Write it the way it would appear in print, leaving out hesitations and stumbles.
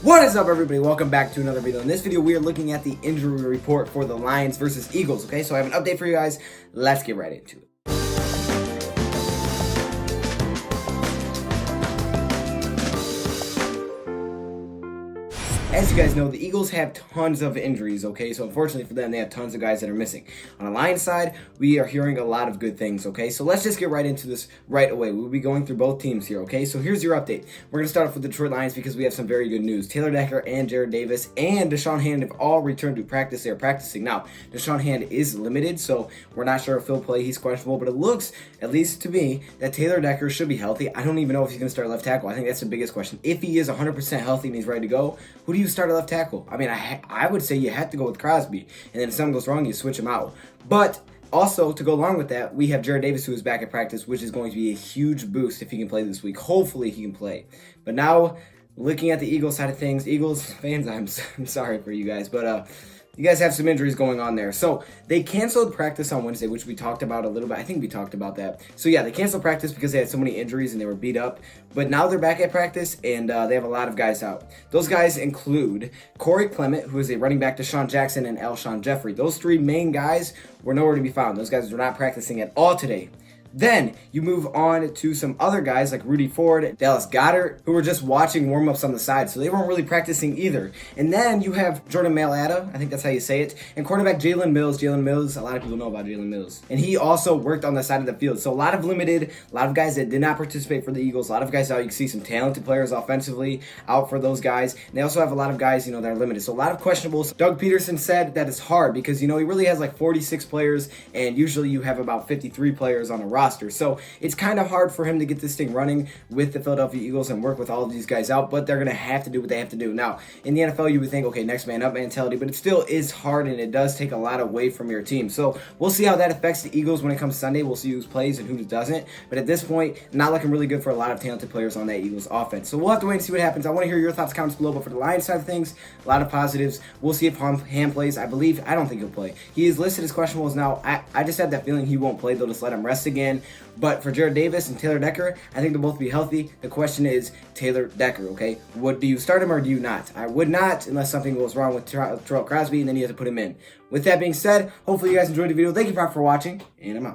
What is up, everybody? Welcome back to another video. In this video, we are looking at the injury report for the Lions versus Eagles, okay? So I have an update for you guys. Let's get right into it. As you guys know, the Eagles have tons of injuries, okay? So unfortunately for them, they have tons of guys that are missing. On the Lions side, we are hearing a lot of good things, okay? So let's just get right into this right away. We'll be going through both teams here, okay? So here's your update. We're going to start off with the Detroit Lions because we have some very good news. Taylor Decker and Jarrad Davis and Deshaun Hand have all returned to practice. They are practicing. Now, Deshaun Hand is limited, so we're not sure if he'll play. He's questionable, but it looks, at least to me, that Taylor Decker should be healthy. I don't even know if he's going to start left tackle. I think that's the biggest question. If he is 100% healthy and he's ready to go, who do you start at left tackle? I mean, I would say you have to go with Crosby, and then if something goes wrong, you switch him out. But also, to go along with that, we have Jarrad Davis, who is back at practice, which is going to be a huge boost if he can play this week. Hopefully, he can play. But now, looking at the Eagles side of things, Eagles fans, I'm sorry for you guys, but you guys have some injuries going on there. So they canceled practice on Wednesday, which we talked about a little bit. I think we talked about that. So yeah, they canceled practice because they had so many injuries and they were beat up. But now they're back at practice and they have a lot of guys out. Those guys include Corey Clement, who is a running back, Deshaun Jackson, and Alshon Jeffrey. Those three main guys were nowhere to be found. Those guys were not practicing at all today. Then you move on to some other guys like Rudy Ford, Dallas Goedert, who were just watching warm-ups on the side, so they weren't really practicing either. And then you have Jordan Mailata, I think that's how you say it, and quarterback Jalen Mills. Jalen Mills, a lot of people know about Jalen Mills. And he also worked on the side of the field. So a lot of limited, a lot of guys that did not participate for the Eagles, a lot of guys out. You can see some talented players offensively out for those guys. And they also have a lot of guys, that are limited. So a lot of questionables. Doug Peterson said that it's hard because, he really has like 46 players, and usually you have about 53 players on a roster. So it's kind of hard for him to get this thing running with the Philadelphia Eagles and work with all of these guys out, but they're going to have to do what they have to do. Now, in the NFL, you would think, okay, next man up mentality, but it still is hard and it does take a lot away from your team. So we'll see how that affects the Eagles when it comes Sunday. We'll see who plays and who doesn't. But at this point, not looking really good for a lot of talented players on that Eagles offense. So we'll have to wait and see what happens. I want to hear your thoughts, comments below, but for the Lions side of things, a lot of positives. We'll see if Ham plays. I don't think he'll play. He is listed as questionable now. I just have that feeling he won't play. They'll just let him rest again. But for Jarrad Davis and Taylor Decker, I think they'll both be healthy. The question is Taylor Decker, okay? Do you start him or do you not? I would not unless something goes wrong with Crosby and then you have to put him in. With that being said, hopefully you guys enjoyed the video. Thank you for watching, and I'm out.